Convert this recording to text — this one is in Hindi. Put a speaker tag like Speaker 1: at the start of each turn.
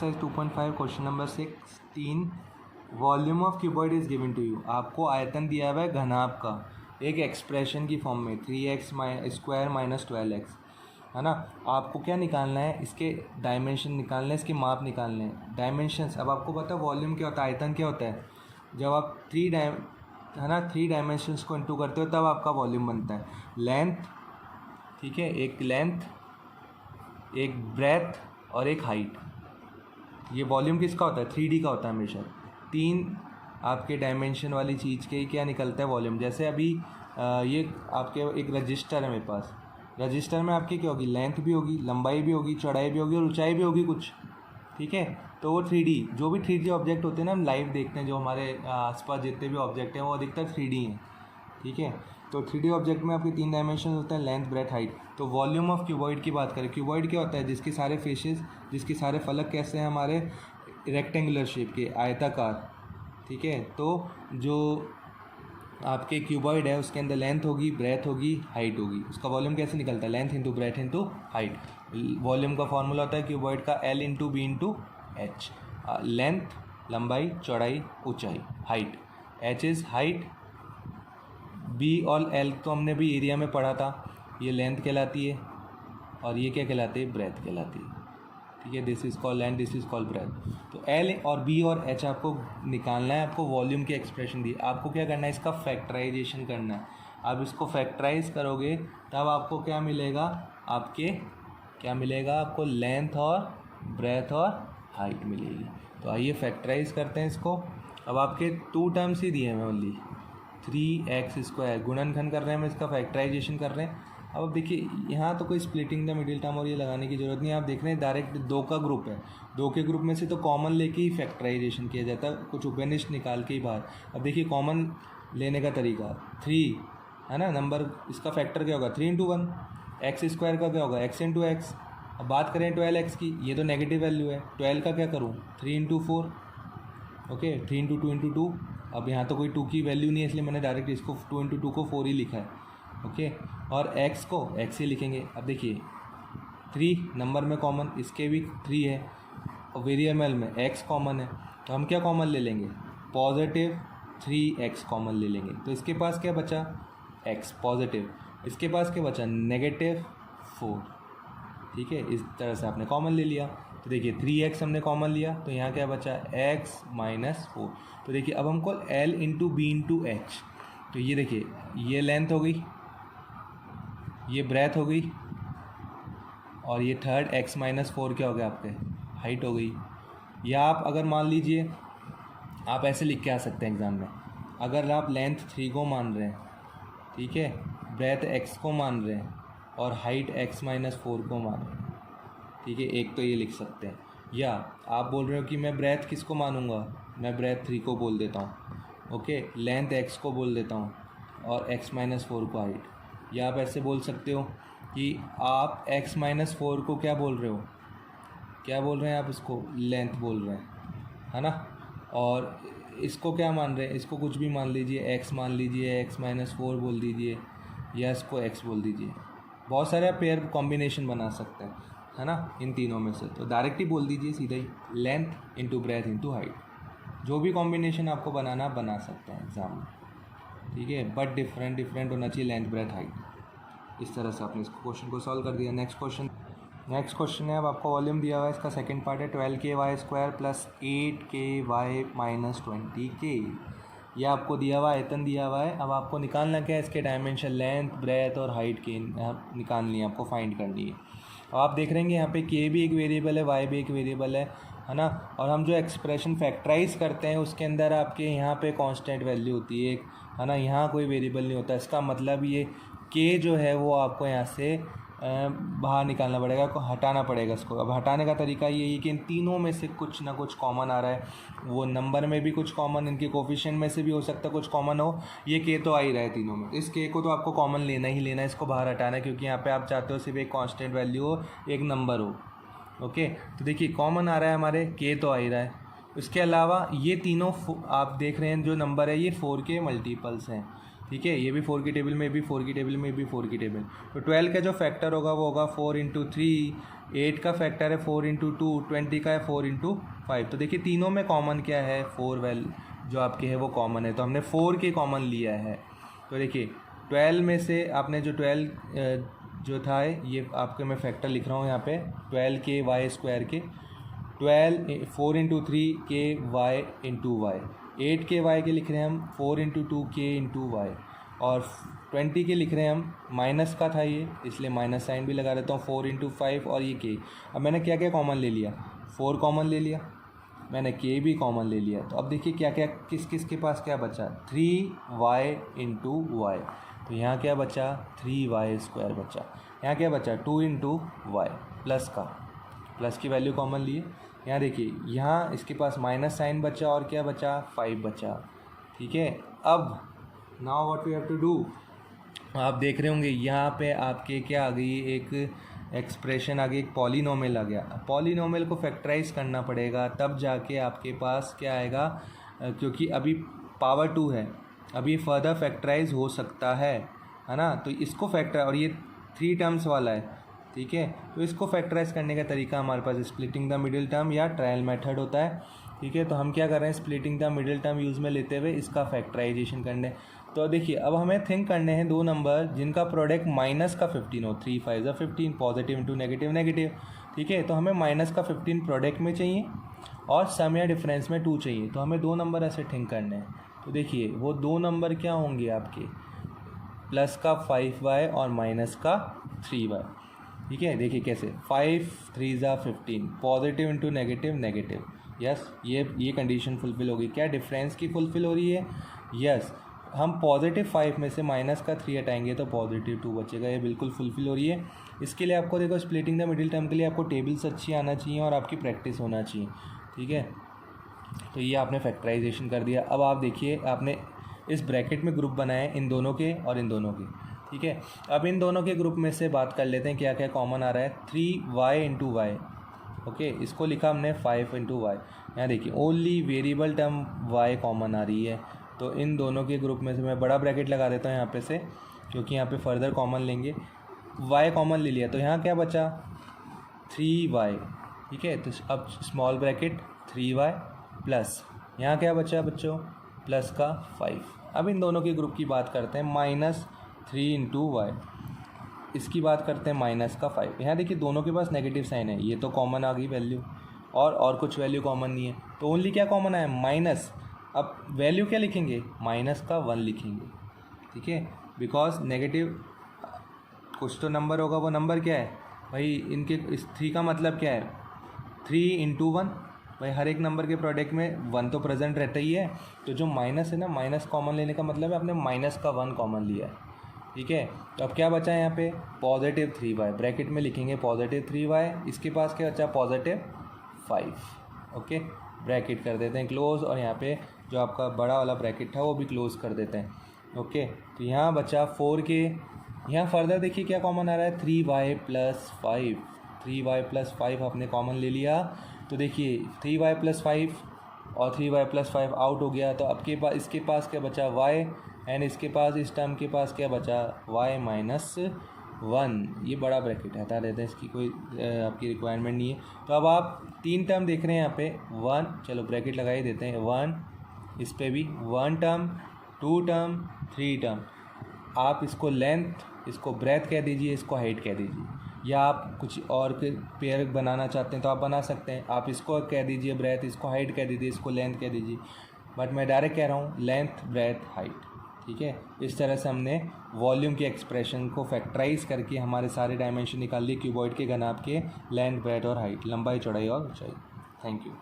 Speaker 1: Exercise 2.5 question number 16 volume of cuboid is given to you. आपको आयतन दिया हुआ है घनाभ का एक एक्सप्रेशन की फॉर्म में 3x स्क्वायर माइनस 12x, है ना। आपको क्या निकालना है, इसके डायमेंशन निकालने हैं, इसके माप निकालने हैं, डायमेंशंस। अब आपको पता है वॉल्यूम क्या होता है, आयतन क्या होता है। जब आप थ्री डायमेंशंस को इंटू करते हो तब आपका वॉल्यूम बनता है। लेंथ, ठीक है, एक लेंथ, एक ब्रेथ और एक हाइट। ये वॉल्यूम किसका होता है, 3D का होता है हमेशा। 3 आपके डायमेंशन वाली चीज़ के क्या निकलता है वॉल्यूम। जैसे अभी ये आपके एक रजिस्टर है मेरे पास। रजिस्टर में आपकी क्या होगी, लेंथ भी होगी, लंबाई भी होगी, चौड़ाई भी होगी और ऊंचाई भी होगी कुछ, ठीक है। तो वो 3D, जो भी 3D ऑब्जेक्ट होते हैं ना, हम लाइव देखते हैं, जो हमारे आसपास जितने भी ऑब्जेक्ट हैं वो अधिकतर 3D हैं, ठीक है। तो 3D ऑब्जेक्ट में आपके 3 डायमेंशन होते हैं, लेंथ, ब्रेथ, हाइट। तो वॉल्यूम ऑफ क्यूबॉइड की बात करें, क्यूबॉइड क्या होता है, जिसके सारे फेसेस, जिसके सारे फलक कैसे हैं हमारे रेक्टेंगुलर शेप के, आयताकार, ठीक है। तो जो आपके क्यूबॉइड है उसके अंदर लेंथ होगी, ब्रेथ होगी, हाइट होगी। उसका वॉल्यूम कैसे निकलता है, length into breadth into height. Volume का फॉर्मूला होता है क्यूबॉइड का L into B into H. Length लंबाई, चौड़ाई, ऊंचाई, height. H is height, B और L तो हमने भी एरिया में पढ़ा था, ये लेंथ कहलाती है और ये क्या कहलाती है, ब्रेथ कहलाती है, ठीक है। This is called length, this is called breadth. तो L और B और H आपको निकालना है, आपको वॉल्यूम की एक्सप्रेशन दी। आपको क्या करना है, इसका फैक्टराइजेशन करना है। आप इसको फैक्टराइज करोगे तब आपको क्या मिलेगा, क्या मिलेगा आपको, लेंथ और ब्रेथ और हाइट मिलेगी। तो आइए फैक्टराइज करते हैं इसको। अब आपके 2 टर्म्स ही दिए हैं ओनली, 3x स्क्वायर, गुणनखंड कर रहे हैं हम, इसका फैक्टराइजेशन कर रहे हैं। अब देखिए यहाँ तो कोई स्प्लिटिंग द मिडिल टर्म और ये लगाने की ज़रूरत नहीं है। आप देख रहे हैं डायरेक्ट 2 का ग्रुप है, 2 के ग्रुप में से तो कॉमन लेके ही फैक्टराइजेशन किया जाता है, कुछ उपनिष्ठ निकाल के ही बाहर। अब देखिए कॉमन लेने का तरीका 3 है ना, नंबर इसका फैक्टर क्या होगा 3 इंटू 1। एक्स स्क्वायर का क्या होगा, x इंटू एक्स। अब बात करें 12x की, ये तो नेगेटिव वैल्यू है, 12 का क्या करूँ 3 इंटू 4, ओके, 3 इंटू 2 इंटू 2। अब यहाँ तो कोई 2 की वैल्यू नहीं है, इसलिए मैंने डायरेक्ट इसको 2 इंटू 2 को 4 ही लिखा है, ओके। और x को x ही लिखेंगे। अब देखिए 3 नंबर में कॉमन, इसके भी 3 है और वेरिएबल में x कॉमन है, तो हम क्या कॉमन ले लेंगे, पॉजिटिव 3x कॉमन ले लेंगे। तो इसके पास क्या बचा, x पॉजिटिव, इसके पास क्या बचा, नेगेटिव 4, ठीक है। इस तरह से आपने कॉमन ले लिया। तो देखिए 3x हमने कॉमन लिया, तो यहाँ क्या बचा, x माइनस 4। तो देखिए अब हमको L into B into H. तो ये देखिए ये लेंथ हो गई, ये ब्रेथ हो गई और ये थर्ड x माइनस 4 क्या हो गया आपके, हाइट हो गई। या आप अगर मान लीजिए, आप ऐसे लिख के आ सकते हैं एग्ज़ाम में, अगर आप लेंथ 3 को मान रहे हैं, ठीक है, ब्रेथ x को मान रहे हैं और हाइट x माइनस 4 को मान रहे हैं, ठीक है, एक तो ये लिख सकते हैं। या आप बोल रहे हो कि मैं ब्रेथ किसको मानूंगा, मैं ब्रेथ 3 को बोल देता हूँ, ओके, लेंथ x को बोल देता हूँ और x माइनस 4 को हाइट। या आप ऐसे बोल सकते हो कि आप x माइनस 4 को क्या बोल रहे हो, क्या बोल रहे हैं आप, इसको लेंथ बोल रहे हैं, है ना। और इसको क्या मान रहे हैं, इसको कुछ भी मान लीजिए, x मान लीजिए, x माइनस 4 बोल दीजिए या इसको x बोल दीजिए। बहुत सारे आप पेयर कॉम्बिनेशन बना सकते हैं, है ना, इन तीनों में से। तो डायरेक्ट ही बोल दीजिए सीधा ही, length into breadth into height. जो भी कॉम्बिनेशन आपको बनाना बना सकते हैं एग्जाम में, ठीक है, बट डिफरेंट होना चाहिए लेंथ, ब्रेथ, हाइट। इस तरह से आपने इसको क्वेश्चन को सॉल्व कर दिया। नेक्स्ट क्वेश्चन है, अब आपको वॉल्यूम दिया हुआ है, इसका सेकंड पार्ट है 12ky square plus 8ky minus 20k। ये आपको दिया हुआ आयतन दिया हुआ है। अब आपको निकालना क्या है, इसके डायमेंशन, लेंथ, ब्रेथ और हाइट की निकालनी है, आपको फाइंड करनी है। अब आप देख रहे हैं यहाँ पे k भी एक वेरिएबल है, y भी एक वेरिएबल है ना। और हम जो एक्सप्रेशन फैक्टराइज करते हैं उसके अंदर आपके यहाँ पे कांस्टेंट वैल्यू होती है, है ना, यहाँ कोई वेरिएबल नहीं होता। इसका मतलब ये k जो है वो आपको यहाँ से बाहर निकालना पड़ेगा, को हटाना पड़ेगा इसको। अब हटाने का तरीका ये है कि इन तीनों में से कुछ ना कुछ कॉमन आ रहा है, वो नंबर में भी कुछ कॉमन, इनके कोफिशिएंट में से भी हो सकता है कुछ कॉमन हो। ये k तो आ ही रहा है तीनों में, इस k को तो आपको कॉमन लेना ही लेना है, इसको बाहर हटाना है, क्योंकि यहाँ पे आप चाहते हो सिर्फ एक कांस्टेंट वैल्यू हो, एक नंबर हो, ओके। तो देखिए कॉमन आ रहा है हमारे, k तो आ ही रहा है। उसके अलावा ये तीनों आप देख रहे हैं जो नंबर है ये 4 के मल्टीपल्स हैं, ठीक है। ये भी 4 की टेबल में, भी 4 की टेबल में, भी 4 की टेबल। तो 12 का जो फैक्टर होगा वो होगा 4 इंटू 3 8 का फैक्टर है 4 इंटू 2, 20 का है 4 इंटू 5। तो देखिए तीनों में कॉमन क्या है, 4 जो आपके है वो कॉमन है, तो हमने 4 के कॉमन लिया है। तो देखिए 12 में से आपने जो 12 जो था ये आपके मैं फैक्टर लिख रहा हूँ यहाँ पे 12 के वाई स्क्वायर के, 12 4 इंटू 3 के वाई इंटू वाई, 8 के वाई के लिख रहे हैं हम 4 इंटू 2 के इंटू वाई, और 20 के लिख रहे हैं हम माइनस का था ये, इसलिए माइनस साइन भी लगा देता हूँ 4 इंटू 5 और ये के। अब मैंने क्या क्या कॉमन ले लिया, 4 कॉमन ले लिया, मैंने के भी कॉमन ले लिया। तो अब देखिए क्या क्या किस किस के पास क्या बचा, 3y इंटू वाई, तो यहाँ क्या बचा 3y स्क्वायर बचा, यहाँ क्या बचा 2 इंटू वाई, प्लस की वैल्यू कॉमन लिए। यहाँ देखिए यहाँ इसके पास माइनस साइन बचा और क्या बचा 5 बचा, ठीक है। अब now what we have to do, आप देख रहे होंगे यहाँ पे आपके क्या आ गई, एक एक्सप्रेशन आ गई, एक पॉलीनोमियल आ गया। पॉलीनोमियल को फैक्टराइज करना पड़ेगा तब जाके आपके पास क्या आएगा, क्योंकि अभी पावर 2 है, अभी फर्दर फैक्टराइज हो सकता है ना। तो इसको फैक्टर, और ये 3 टर्म्स वाला है, ठीक है। तो इसको फैक्टराइज करने का तरीका हमारे पास स्प्लिटिंग द मिडिल टर्म या ट्रायल मेथड होता है, ठीक है। तो हम क्या कर रहे हैं, splitting the middle term use में लेते हुए इसका फैक्टराइजेशन करने। तो देखिए अब हमें थिंक करने हैं दो नंबर जिनका प्रोडक्ट माइनस का 15 हो, 3 5 ज़ा 15, पॉजिटिव इंटू नेगेटिव नेगेटिव, ठीक है। तो हमें माइनस का 15 प्रोडक्ट में चाहिए और सम या डिफरेंस में 2 चाहिए, तो हमें दो नंबर ऐसे थिंक करने हैं। तो देखिए वो दो नंबर क्या होंगे आपके, प्लस का 5y और माइनस का 3y, ठीक है। देखिए कैसे, 5 3 ज़ा 15, positive into negative negative, yes ये कंडीशन फुलफ़िल होगी। क्या डिफरेंस की फुलफ़िल हो रही है, यस। हम पॉजिटिव 5 में से माइनस का 3 हटाएंगे तो पॉजिटिव 2 बचेगा, ये बिल्कुल फुलफ़िल हो रही है। इसके लिए आपको देखो स्प्लिटिंग द मिडिल टर्म के लिए आपको टेबल्स अच्छी आना चाहिए और आपकी प्रैक्टिस होना चाहिए, ठीक है। तो ये आपने फैक्टराइजेशन कर दिया। अब आप देखिए आपने इस ब्रैकेट में ग्रुप बनाए इन दोनों के और इन दोनों के, ठीक है। अब इन दोनों के ग्रुप में से बात कर लेते हैं क्या क्या कॉमन आ रहा है, 3y इंटू वाई, ओके। इसको लिखा हमने 5 इंटू वाई। यहाँ देखिए only variable term y common आ रही है, तो इन दोनों के ग्रुप में से मैं बड़ा ब्रैकेट लगा देता हूँ यहाँ पे से, क्योंकि यहाँ पे फर्दर कॉमन लेंगे। y कॉमन ले लिया तो यहाँ क्या बचा 3y, ठीक है। तो अब स्मॉल ब्रैकेट 3y प्लस यहाँ क्या बचा बच्चों, प्लस का 5। अब इन दोनों के ग्रुप की बात करते हैं, माइनस 3 इंटू वाई, इसकी बात करते हैं माइनस का 5। यहाँ देखिए दोनों के पास नेगेटिव साइन है, ये तो कॉमन आ गई वैल्यू, और कुछ वैल्यू कॉमन नहीं है, तो ओनली क्या कॉमन है माइनस। अब वैल्यू क्या लिखेंगे, माइनस का 1 लिखेंगे, ठीक है। बिकॉज नेगेटिव कुछ तो नंबर होगा, वो नंबर क्या है भाई, इनके इस 3 का मतलब क्या है, 3 इंटू 1, भाई हर एक नंबर के प्रोडक्ट में 1 तो प्रेजेंट रहता ही है। तो जो माइनस है ना, माइनस कॉमन लेने का मतलब है आपने माइनस का 1 कॉमन लिया है, ठीक है। तो अब क्या बचा है यहाँ पे, पॉजिटिव 3y, ब्रैकेट में लिखेंगे पॉजिटिव 3y, इसके पास क्या बचा पॉजिटिव 5, ओके। ब्रैकेट कर देते हैं क्लोज, और यहाँ पे जो आपका बड़ा वाला ब्रैकेट था वो भी क्लोज कर देते हैं, ओके। तो यहाँ बचा 4k, यहाँ फर्दर देखिए क्या कॉमन आ रहा है, 3y प्लस 5, 3y प्लस 5 आपने कॉमन ले लिया। तो देखिए 3y प्लस 5 और 3y प्लस 5 आउट हो गया, तो अब के पास इसके पास क्या बचा y, एंड इसके पास इस टर्म के पास क्या बचा y माइनस 1। ये बड़ा ब्रैकेट हटा देते हैं, इसकी कोई आपकी रिक्वायरमेंट नहीं है। तो अब आप 3 टर्म देख रहे हैं यहाँ पे, 1, चलो ब्रैकेट लगा ही देते हैं, 1, इस पे भी 1 टर्म, 2 टर्म, 3 टर्म। आप इसको लेंथ, इसको ब्रेथ कह दीजिए, इसको हाइट कह दीजिए, या आप कुछ और पेयर बनाना चाहते हैं तो आप बना सकते हैं। आप इसको कह दीजिए ब्रेथ, इसको हाइट कह दीजिए, इसको लेंथ कह दीजिए, बट मैं डायरेक्ट कह रहा हूँ लेंथ ब्रेथ हाइट, ठीक है। इस तरह से हमने वॉल्यूम के एक्सप्रेशन को फैक्टराइज करके हमारे सारे डायमेंशन निकाल लिए क्यूबॉइड के घनाभ के, लेंथ ब्रेथ और हाइट, लंबाई चौड़ाई और ऊंचाई। Thank you.